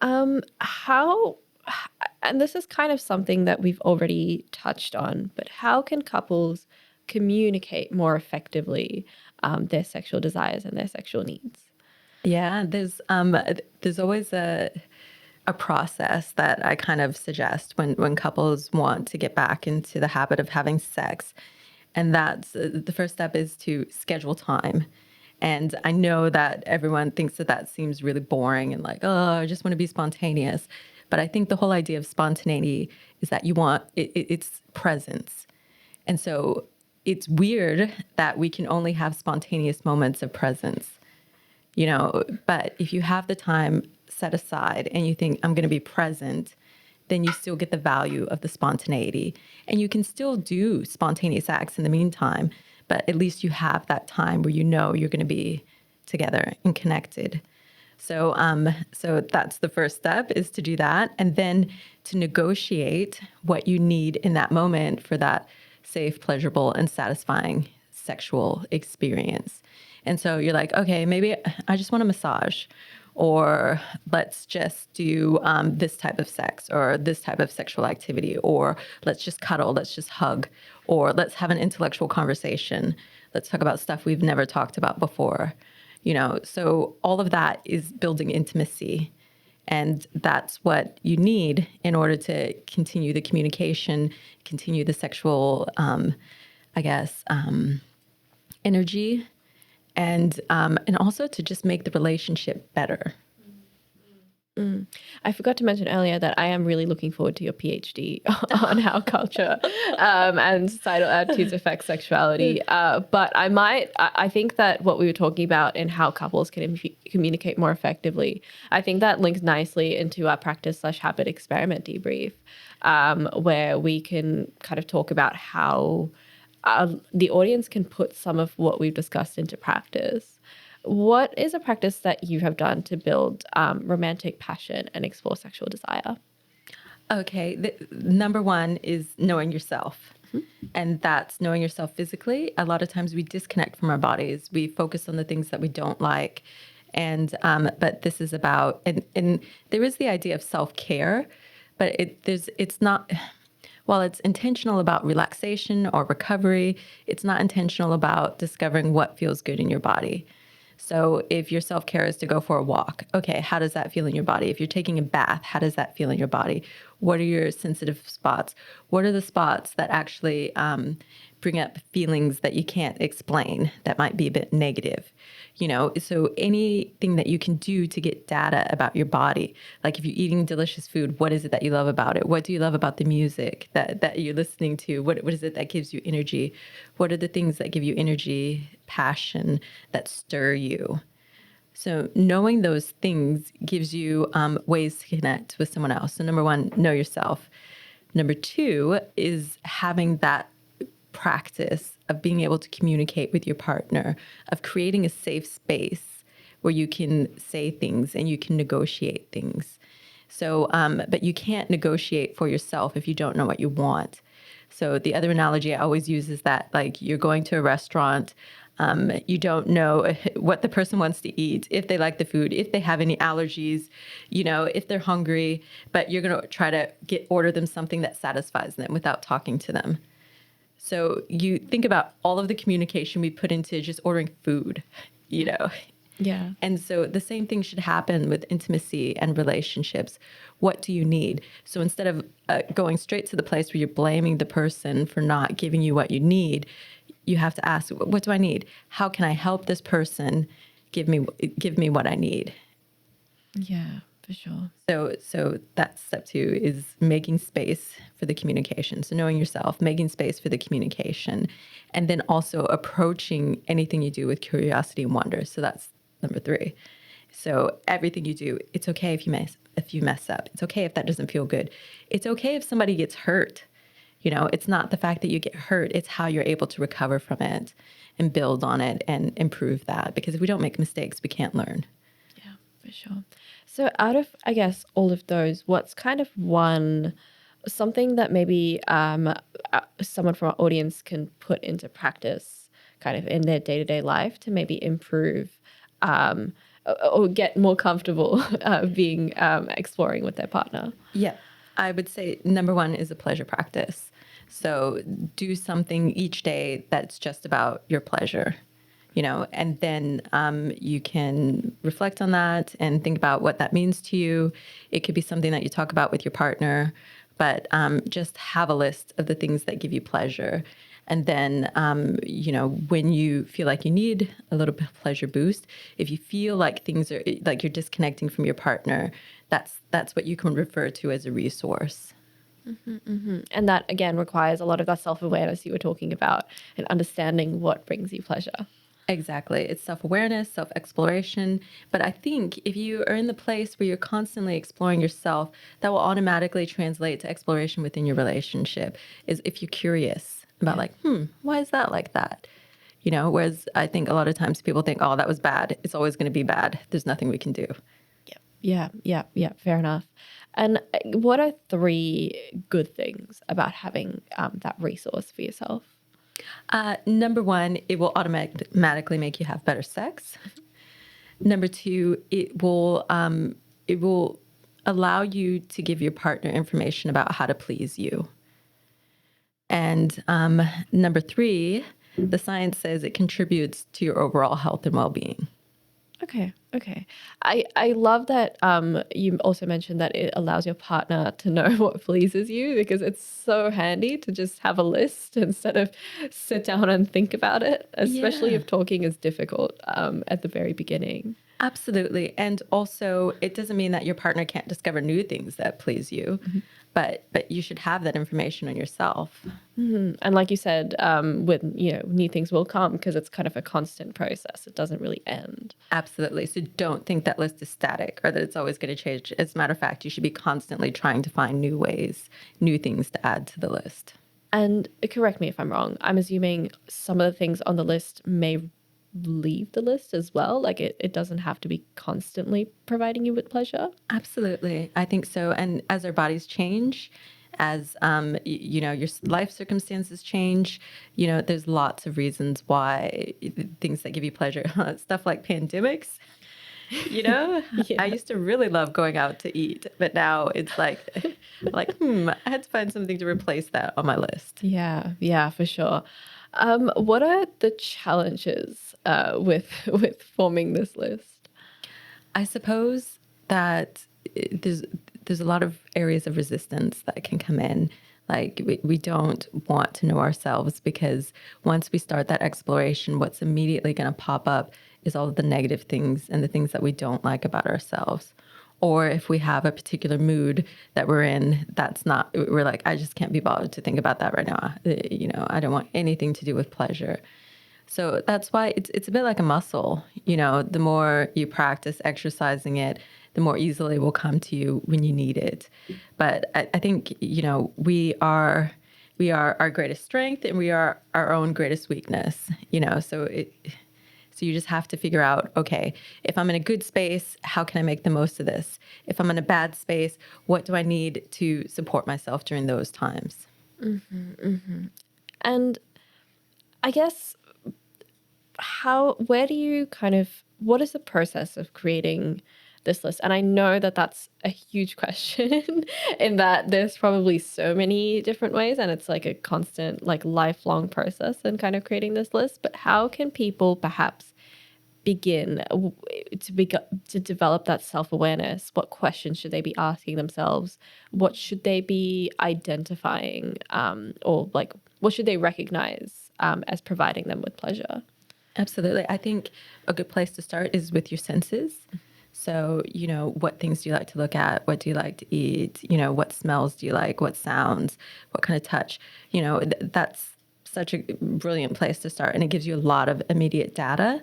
Speaker 1: How, and this is kind of something that we've already touched on, but how can couples communicate more effectively their sexual desires and their sexual needs?
Speaker 2: Yeah, there's always a process that I kind of suggest when couples want to get back into the habit of having sex. And that's the first step is to schedule time. And I know that everyone thinks that seems really boring and like, oh, I just want to be spontaneous. But I think the whole idea of spontaneity is that it's presence. And so it's weird that we can only have spontaneous moments of presence. But if you have the time set aside and you think, I'm going to be present, then you still get the value of the spontaneity. And you can still do spontaneous acts in the meantime, but at least you have that time where you're going to be together and connected. So that's the first step, is to do that. And then to negotiate what you need in that moment for that safe, pleasurable, and satisfying sexual experience. And so you're like, okay, maybe I just want a massage, or let's just do this type of sex or this type of sexual activity, or let's just cuddle, let's just hug, or let's have an intellectual conversation. Let's talk about stuff we've never talked about before. So all of that is building intimacy. And that's what you need in order to continue the communication, continue the sexual, energy, and also to just make the relationship better.
Speaker 1: I forgot to mention earlier that I am really looking forward to your PhD on how culture and societal attitudes affect sexuality. But I think that what we were talking about in how couples can communicate more effectively, I think that links nicely into our practice/habit experiment debrief. where we can kind of talk about how the audience can put some of what we've discussed into practice. What is a practice that you have done to build romantic passion and explore sexual desire?
Speaker 2: Okay, number one is knowing yourself. And that's knowing yourself physically. A lot of times we disconnect from our bodies. We focus on the things that we don't like. And but this is about, and there is the idea of self-care, but it's not, while it's intentional about relaxation or recovery, it's not intentional about discovering what feels good in your body. So if your self-care is to go for a walk, okay, how does that feel in your body? If you're taking a bath, how does that feel in your body? What are your sensitive spots? What are the spots that actually bring up feelings that you can't explain that might be a bit negative? You know, so anything that you can do to get data about your body, like if you're eating delicious food, what is it that you love about it? What do you love about the music that you're listening to? What is it that gives you energy? What are the things that give you energy, passion, that stir you? So knowing those things gives you ways to connect with someone else. So number one, know yourself. Number two is having that practice of being able to communicate with your partner, of creating a safe space where you can say things and you can negotiate things. So, but you can't negotiate for yourself if you don't know what you want. So the other analogy I always use is that, like, you're going to a restaurant, you don't know what the person wants to eat, if they like the food, if they have any allergies, you know, if they're hungry, but you're going to try to order them something that satisfies them without talking to them. So you think about all of the communication we put into just ordering food, you know.
Speaker 1: Yeah.
Speaker 2: And so the same thing should happen with intimacy and relationships. What do you need? So instead of going straight to the place where you're blaming the person for not giving you what you need, you have to ask, what do I need? How can I help this person give me what I need?
Speaker 1: Yeah, for sure.
Speaker 2: So that's step two, is making space for the communication. So knowing yourself, making space for the communication, and then also approaching anything you do with curiosity and wonder. So that's number three. So everything you do, it's okay if you mess up. It's okay if that doesn't feel good. It's okay if somebody gets hurt. You know, it's not the fact that you get hurt, it's how you're able to recover from it and build on it and improve that. Because if we don't make mistakes, we can't learn.
Speaker 1: Yeah, for sure. So out of, I guess, all of those, what's kind of something that maybe someone from our audience can put into practice kind of in their day-to-day life to maybe improve or get more comfortable being exploring with their partner?
Speaker 2: Yeah, I would say number one is a pleasure practice. So do something each day that's just about your pleasure, you know, and then you can reflect on that and think about what that means to you. It could be something that you talk about with your partner, but just have a list of the things that give you pleasure. And then, you know, when you feel like you need a little bit of pleasure boost, if you feel like things are like you're disconnecting from your partner, that's what you can refer to as a resource.
Speaker 1: And that, again, requires a lot of that self-awareness you were talking about and understanding what brings you pleasure.
Speaker 2: Exactly. It's self-awareness, self-exploration. But I think if you are in the place where you're constantly exploring yourself, that will automatically translate to exploration within your relationship, is if you're curious about like, why is that like that? You know, whereas I think a lot of times people think, oh, that was bad. It's always going to be bad. There's nothing we can do.
Speaker 1: Yeah. Fair enough. And what are 3 good things about having that resource for yourself?
Speaker 2: Number one, it will automatically make you have better sex. Number two, it will allow you to give your partner information about how to please you. And number three, the science says it contributes to your overall health and well-being.
Speaker 1: Okay. I love that you also mentioned that it allows your partner to know what pleases you, because it's so handy to just have a list instead of sit down and think about it, especially if talking is difficult at the very beginning.
Speaker 2: Absolutely. And also, it doesn't mean that your partner can't discover new things that please you. but you should have that information on yourself.
Speaker 1: And like you said, with new things will come because it's kind of a constant process. It doesn't really end.
Speaker 2: Absolutely. So don't think that list is static or that it's always going to change. As a matter of fact, you should be constantly trying to find new ways, new things to add to the list.
Speaker 1: And correct me if I'm wrong. I'm assuming some of the things on the list may leave the list as well. Like it doesn't have to be constantly providing you with pleasure.
Speaker 2: Absolutely. I think so. And as our bodies change, as your life circumstances change, there's lots of reasons why things that give you pleasure, stuff like pandemics.
Speaker 1: Yeah.
Speaker 2: I used to really love going out to eat, but now it's like I had to find something to replace that on my list.
Speaker 1: Yeah, for sure. What are the challenges with forming this list?
Speaker 2: I suppose that there's a lot of areas of resistance that can come in. Like we don't want to know ourselves because once we start that exploration, what's immediately going to pop up is all of the negative things and the things that we don't like about ourselves. Or if we have a particular mood that we're in, we're like, I just can't be bothered to think about that right now. I don't want anything to do with pleasure. So that's why it's a bit like a muscle. The more you practice exercising it, the more easily it will come to you when you need it. But I think, we are our greatest strength and we are our own greatest weakness, so you just have to figure out, okay, if I'm in a good space, how can I make the most of this? If I'm in a bad space, what do I need to support myself during those times?
Speaker 1: And I guess what is the process of creating this list? And I know that that's a huge question in that there's probably so many different ways and it's like a constant, like lifelong process in kind of creating this list. But how can people perhaps begin to develop that self-awareness? What questions should they be asking themselves? What should they be identifying? Or like, what should they recognize as providing them with pleasure?
Speaker 2: Absolutely. I think a good place to start is with your senses. So, what things do you like to look at? What do you like to eat? What smells do you like? What sounds? What kind of touch? That's such a brilliant place to start. And it gives you a lot of immediate data.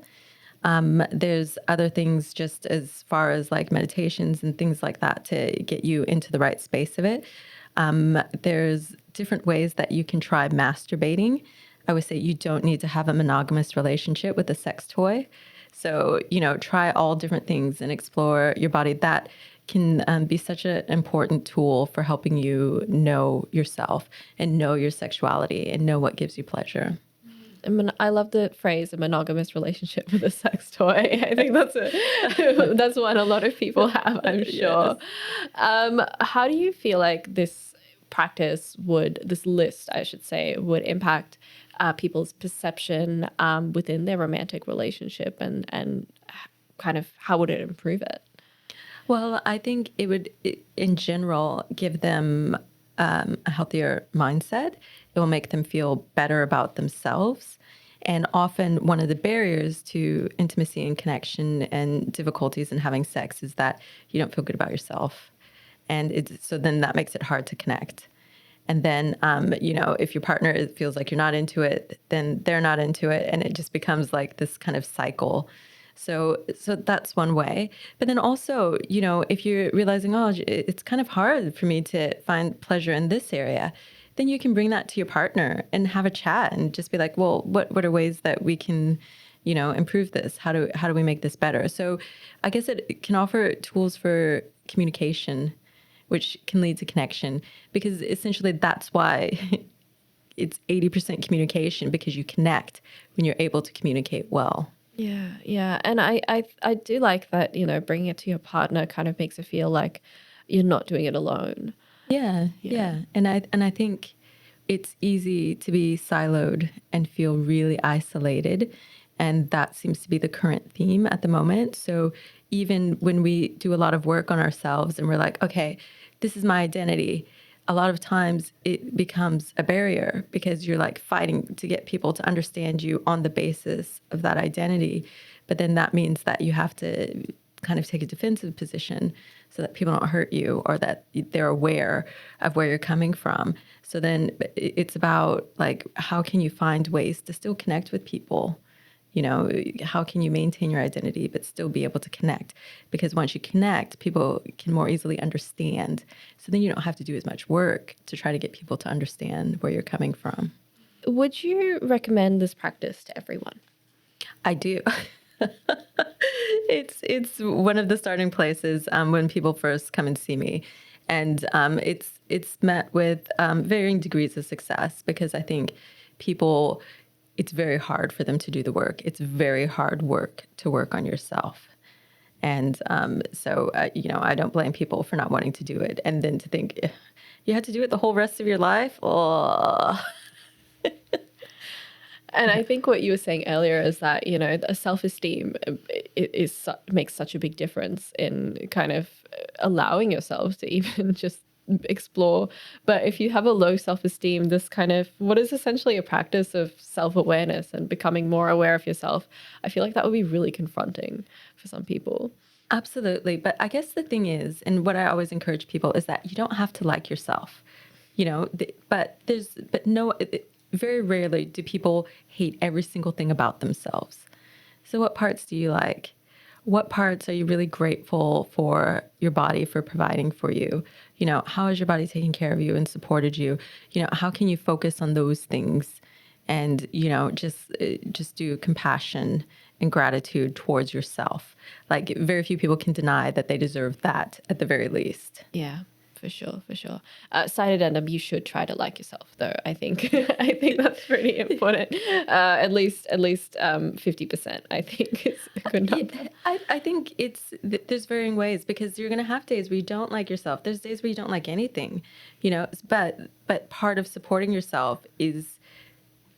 Speaker 2: There's other things just as far as like meditations and things like that to get you into the right space of it. There's different ways that you can try masturbating. I would say you don't need to have a monogamous relationship with a sex toy. So, try all different things and explore your body. That can be such an important tool for helping you know yourself and know your sexuality and know what gives you pleasure.
Speaker 1: I love the phrase "a monogamous relationship with a sex toy." I think that's one a lot of people have, I'm sure. Yes. How do you feel like this list, I should say, would impact people's perception within their romantic relationship and kind of how would it improve it?
Speaker 2: Well, I think it would, in general, give them a healthier mindset. It will make them feel better about themselves. And often one of the barriers to intimacy and connection and difficulties in having sex is that you don't feel good about yourself. And so then that makes it hard to connect. And then, if your partner feels like you're not into it, then they're not into it. And it just becomes like this kind of cycle. So that's one way. But then also, if you're realizing, oh, it's kind of hard for me to find pleasure in this area, then you can bring that to your partner and have a chat and just be like, well, what are ways that we can, improve this? How do we make this better? So I guess it can offer tools for communication, which can lead to connection, because essentially that's why it's 80% communication, because you connect when you're able to communicate well.
Speaker 1: Yeah. And I do like that, bringing it to your partner kind of makes it feel like you're not doing it alone.
Speaker 2: Yeah. And I think it's easy to be siloed and feel really isolated. And that seems to be the current theme at the moment. So even when we do a lot of work on ourselves and we're like, okay, this is my identity, a lot of times it becomes a barrier because you're like fighting to get people to understand you on the basis of that identity. But then that means that you have to kind of take a defensive position. so that people don't hurt you, or that they're aware of where you're coming from. So then it's about like, how can you find ways to still connect with people? How can you maintain your identity but still be able to connect? Because once you connect, people can more easily understand. So then you don't have to do as much work to try to get people to understand where you're coming from.
Speaker 1: Would you recommend this practice to everyone?
Speaker 2: I do. It's one of the starting places when people first come and see me, and it's met with varying degrees of success, because I think people, it's very hard for them to do the work. It's very hard work to work on yourself. And so, I don't blame people for not wanting to do it. And then to think you had to do it the whole rest of your life. Oh.
Speaker 1: And I think what you were saying earlier is that, a self-esteem makes such a big difference in kind of allowing yourself to even just explore. But if you have a low self-esteem, this kind of what is essentially a practice of self-awareness and becoming more aware of yourself, I feel like that would be really confronting for some people.
Speaker 2: Absolutely. But I guess the thing is, and what I always encourage people is that you don't have to like yourself, very rarely do people hate every single thing about themselves. So what parts do you like? What parts are you really grateful for your body for providing for you? How has your body taken care of you and supported you? How can you focus on those things and, just do compassion and gratitude towards yourself? Like, very few people can deny that they deserve that at the very least.
Speaker 1: Yeah. For sure. Side addendum, you should try to like yourself, though. I think I think that's pretty important. At least 50%. I think is a good number.
Speaker 2: I think there's varying ways, because you're going to have days where you don't like yourself. There's days where you don't like anything, But part of supporting yourself is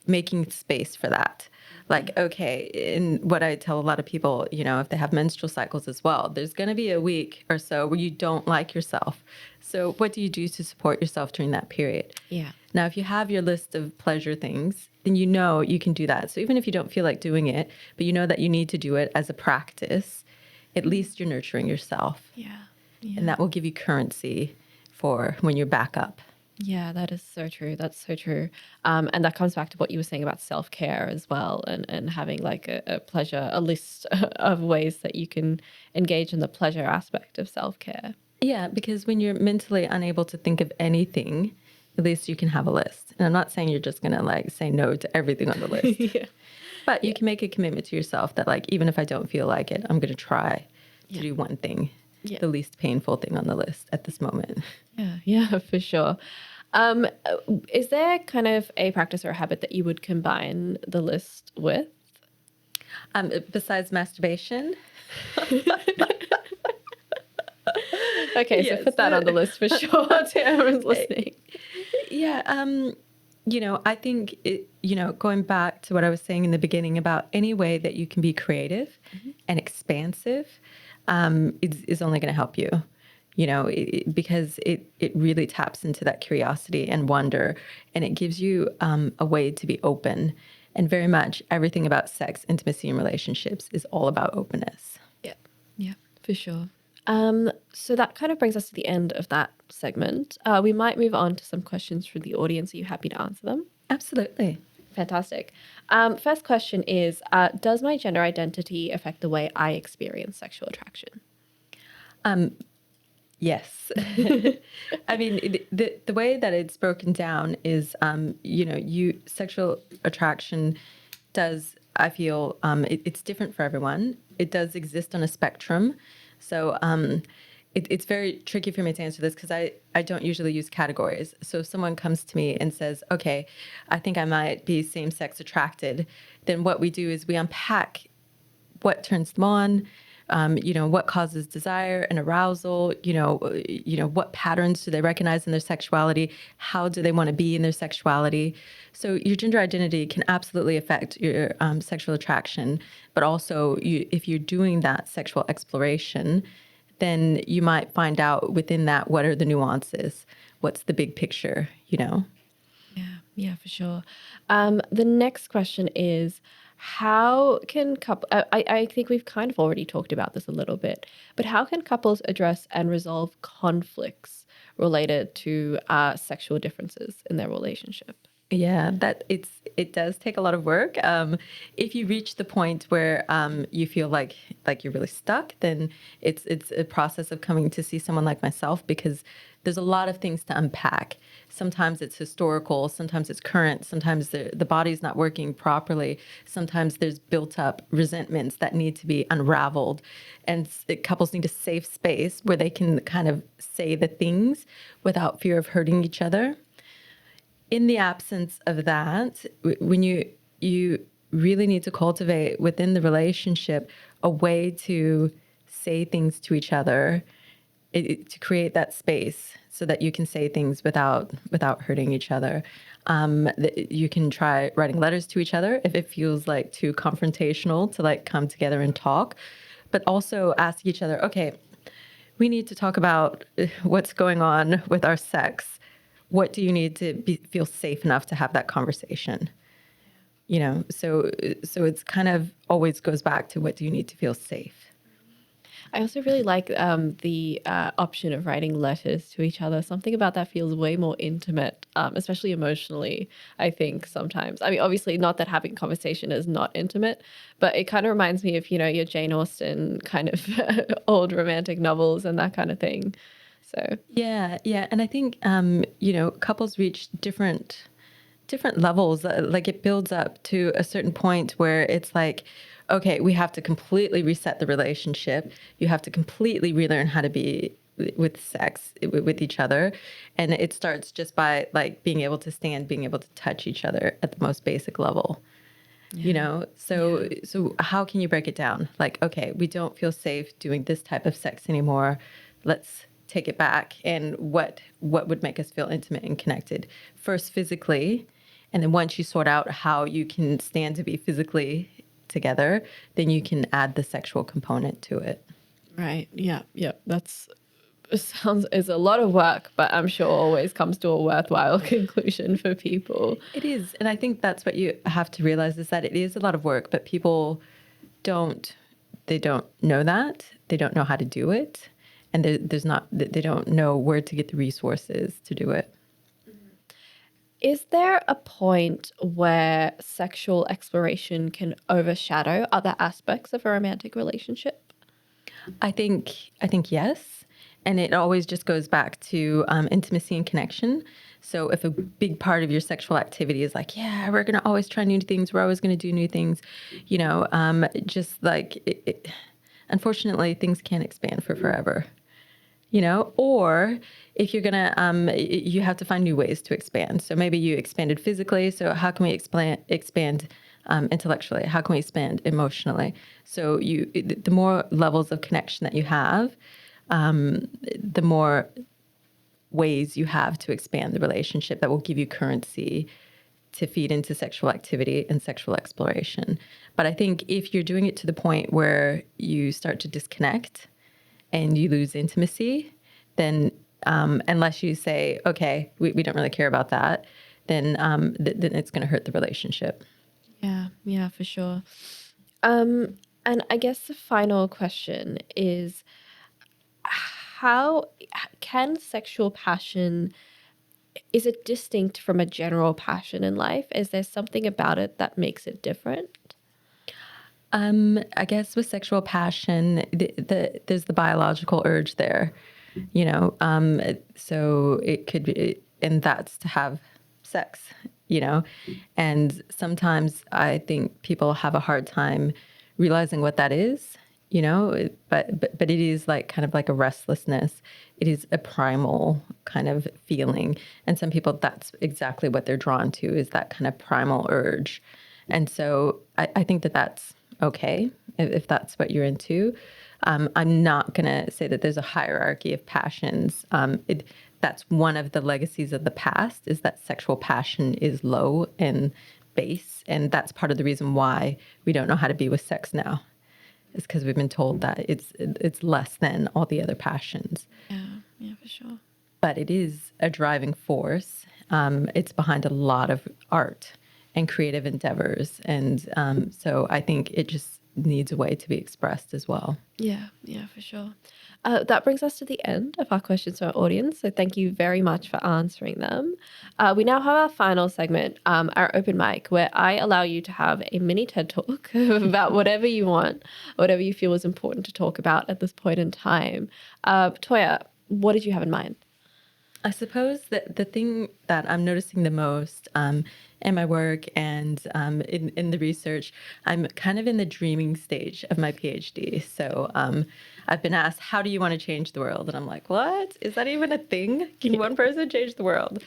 Speaker 2: making space for that. Like, okay, and what I tell a lot of people, if they have menstrual cycles as well, there's going to be a week or so where you don't like yourself. So what do you do to support yourself during that period?
Speaker 1: Yeah.
Speaker 2: Now, if you have your list of pleasure things, then you can do that. So even if you don't feel like doing it, but you know that you need to do it as a practice, at least you're nurturing yourself.
Speaker 1: Yeah.
Speaker 2: And that will give you currency for when you're back up.
Speaker 1: Yeah, that is so true. That's so true. And that comes back to what you were saying about self-care as well, and having like a list of ways that you can engage in the pleasure aspect of self-care.
Speaker 2: Yeah, because when you're mentally unable to think of anything, at least you can have a list. And I'm not saying you're just going to like say no to everything on the list.
Speaker 1: Yeah.
Speaker 2: But you can make a commitment to yourself that, like, even if I don't feel like it, I'm going to try to do one thing. Yeah. The least painful thing on the list at this moment.
Speaker 1: Yeah, for sure. Is there kind of a practice or a habit that you would combine the list with?
Speaker 2: Besides masturbation?
Speaker 1: Okay, yes. So put that on the list for sure to everyone's listening.
Speaker 2: Yeah, I think, going back to what I was saying in the beginning about any way that you can be creative and expansive is only going to help you, because it really taps into that curiosity and wonder, and it gives you a way to be open. And very much everything about sex, intimacy, and relationships is all about openness.
Speaker 1: Yeah, for sure. So that kind of brings us to the end of that segment. We might move on to some questions from the audience. Are you happy to answer them?
Speaker 2: Absolutely.
Speaker 1: Fantastic. First question is, does my gender identity affect the way I experience sexual attraction?
Speaker 2: Yes. I mean, the way that it's broken down is, sexual attraction does, I feel, it's different for everyone. It does exist on a spectrum. So it's very tricky for me to answer this because I don't usually use categories. So if someone comes to me and says, okay, I think I might be same-sex attracted, then what we do is we unpack what turns them on, what causes desire and arousal, what patterns do they recognize in their sexuality, how do they want to be in their sexuality. So your gender identity can absolutely affect your sexual attraction, but also if you're doing that sexual exploration, then you might find out within that what are the nuances, what's the big picture,
Speaker 1: Yeah, for sure. The next question is, How can I think we've kind of already talked about this a little bit, but how can couples address and resolve conflicts related to sexual differences in their relationship?
Speaker 2: Yeah, it does take a lot of work. If you reach the point where you feel like you're really stuck, then it's a process of coming to see someone like myself, because there's a lot of things to unpack. Sometimes it's historical, sometimes it's current, sometimes the body's not working properly, sometimes there's built up resentments that need to be unraveled, and couples need a safe space where they can kind of say the things without fear of hurting each other. In the absence of that, when you really need to cultivate within the relationship a way to say things to each other, to create that space so that you can say things without hurting each other. You can try writing letters to each other if it feels like too confrontational to like come together and talk, but also ask each other, okay, we need to talk about what's going on with our sex. What do you need to feel safe enough to have that conversation? So it's kind of always goes back to, what do you need to feel safe?
Speaker 1: I also really like the option of writing letters to each other. Something about that feels way more intimate, especially emotionally, I think sometimes. I mean, obviously, not that having conversation is not intimate, but it kind of reminds me of, your Jane Austen kind of old romantic novels and that kind of thing. So,
Speaker 2: Yeah, and I think couples reach different levels. Like it builds up to a certain point where it's like, okay, we have to completely reset the relationship. You have to completely relearn how to be with sex with each other, and it starts just by like being able to stand, being able to touch each other at the most basic level. So how can you break it down? Like, okay, we don't feel safe doing this type of sex anymore. Let's take it back. And what would make us feel intimate and connected? First physically, and then once you sort out how you can stand to be physically together, then you can add the sexual component to it.
Speaker 1: right. Yeah. Yeah. Is a lot of work, but I'm sure always comes to a worthwhile conclusion for people.
Speaker 2: It is. And I think that's what you have to realize, is that it is a lot of work, but people don't, they don't know that. They don't know how to do it. And they don't know where to get the resources to do it.
Speaker 1: Is there a point where sexual exploration can overshadow other aspects of a romantic relationship?
Speaker 2: I think yes, and it always just goes back to intimacy and connection. So if a big part of your sexual activity is like, yeah, we're gonna always try new things, we're always gonna do new things, just like unfortunately, things can't expand for forever. Or if you're gonna, you have to find new ways to expand. So maybe you expanded physically. So how can we expand intellectually? How can we expand emotionally? So the more levels of connection that you have, the more ways you have to expand the relationship that will give you currency to feed into sexual activity and sexual exploration. But I think if you're doing it to the point where you start to disconnect and you lose intimacy, then unless you say, okay, we don't really care about that, then then it's going to hurt the relationship.
Speaker 1: Yeah, yeah, for sure. And I guess the final question is, how can sexual passion, is it distinct from a general passion in life? Is there something about it that makes it different?
Speaker 2: I guess with sexual passion, there's the biological urge there, so it could be, and that's to have sex, you know, and sometimes I think people have a hard time realizing what that is, but it is like kind of like a restlessness. It is a primal kind of feeling, and some people, that's exactly what they're drawn to, is that kind of primal urge. And so I think that that's okay if that's what you're into. I'm not going to say that there's a hierarchy of passions. That's one of the legacies of the past, is that sexual passion is low and base. And that's part of the reason why we don't know how to be with sex now, is because we've been told that it's less than all the other passions.
Speaker 1: Yeah, yeah, for sure.
Speaker 2: But it is a driving force. It's behind a lot of art and creative endeavors. And so I think it just needs a way to be expressed as well.
Speaker 1: Yeah, for sure. That brings us to the end of our questions to our audience. So thank you very much for answering them. We now have our final segment, our open mic, where I allow you to have a mini TED talk about whatever you want, whatever you feel is important to talk about at this point in time. Toya, what did you have in mind?
Speaker 2: I suppose that the thing that I'm noticing the most in my work and in the research, I'm kind of in the dreaming stage of my PhD. So I've been asked, how do you want to change the world? And I'm like, what? Is that even a thing? Can one person change the world?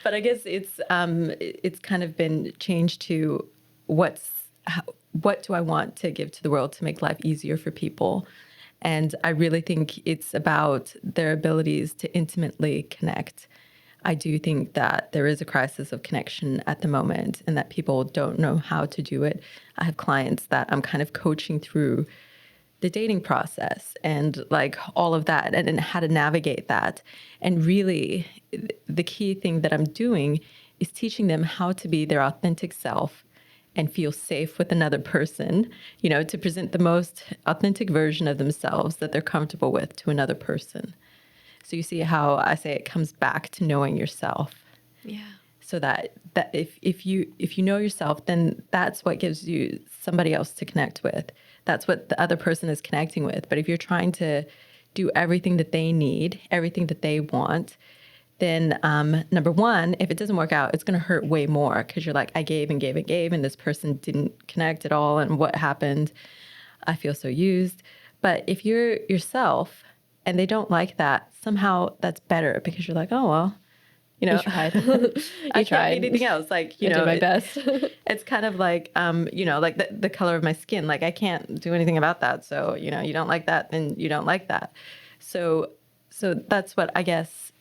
Speaker 2: But I guess it's kind of been changed to what do I want to give to the world to make life easier for people? And I really think it's about their abilities to intimately connect. I do think that there is a crisis of connection at the moment and that people don't know how to do it. I have clients that I'm kind of coaching through the dating process and like all of that and how to navigate that. And really, the key thing that I'm doing is teaching them how to be their authentic self and feel safe with another person, to present the most authentic version of themselves that they're comfortable with to another person. So you see how I say it comes back to knowing yourself.
Speaker 1: Yeah.
Speaker 2: So that if you know yourself, then that's what gives you somebody else to connect with. That's what the other person is connecting with. But if you're trying to do everything that they need, everything that they want, then number one, if it doesn't work out, it's going to hurt way more because you're like, I gave and gave and gave, and this person didn't connect at all. And what happened? I feel so used. But if you're yourself and they don't like that, somehow that's better because you're like, oh, well,
Speaker 1: you tried.
Speaker 2: I can't be anything else. Like,
Speaker 1: I did my best.
Speaker 2: It's kind of like, like the color of my skin. Like, I can't do anything about that. So, you don't like that, then you don't like that. So that's what I guess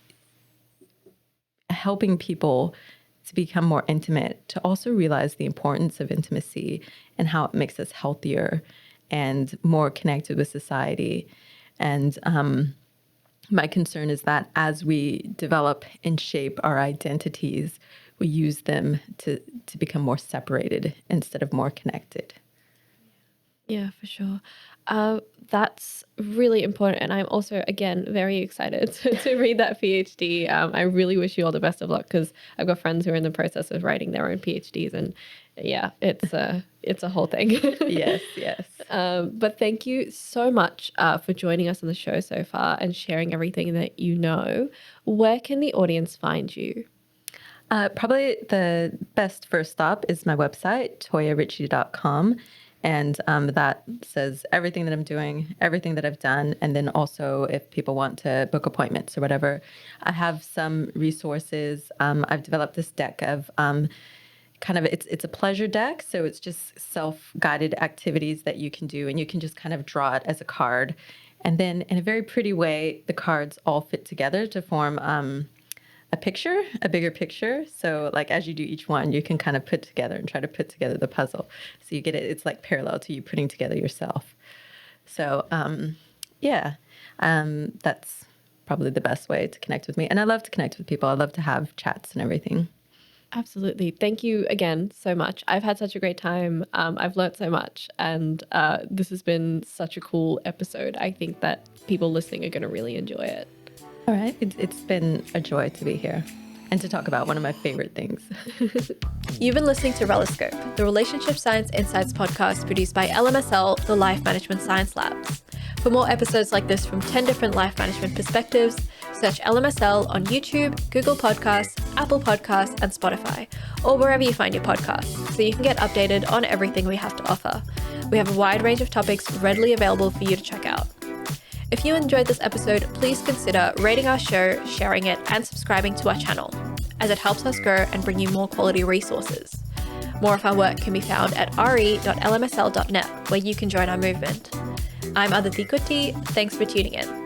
Speaker 2: helping people to become more intimate, to also realize the importance of intimacy and how it makes us healthier and more connected with society. And my concern is that as we develop and shape our identities, we use them to become more separated instead of more connected.
Speaker 1: Yeah, for sure. That's really important. And I'm also, again, very excited to read that PhD. I really wish you all the best of luck because I've got friends who are in the process of writing their own PhDs. And yeah, it's a whole thing.
Speaker 2: Yes.
Speaker 1: But thank you so much for joining us on the show so far and sharing everything that you know. Where can the audience find you?
Speaker 2: Probably the best first stop is my website, toyaricci.com. And that says everything that I'm doing, everything that I've done. And then also if people want to book appointments or whatever, I have some resources. I've developed this deck of it's a pleasure deck. So it's just self-guided activities that you can do. And you can just kind of draw it as a card. And then in a very pretty way, the cards all fit together to form a bigger picture. So like as you do each one, you can kind of put together and try to put together the puzzle. So you get it, it's like parallel to you putting together yourself. So that's probably the best way to connect with me. And I love to connect with people. I love to have chats and everything.
Speaker 1: Absolutely. Thank you again so much. I've had such a great time. I've learned so much. And this has been such a cool episode. I think that people listening are going to really enjoy it.
Speaker 2: All right. It's been a joy to be here and to talk about one of my favorite things.
Speaker 1: You've been listening to Reloscope, the Relationship Science Insights podcast produced by LMSL, the Life Management Science Labs. For more episodes like this from 10 different life management perspectives, search LMSL on YouTube, Google Podcasts, Apple Podcasts, and Spotify, or wherever you find your podcasts, so you can get updated on everything we have to offer. We have a wide range of topics readily available for you to check out. If you enjoyed this episode, please consider rating our show, sharing it, and subscribing to our channel, as it helps us grow and bring you more quality resources. More of our work can be found at re.lmsl.net, where you can join our movement. I'm Aditi Kutty. Thanks for tuning in.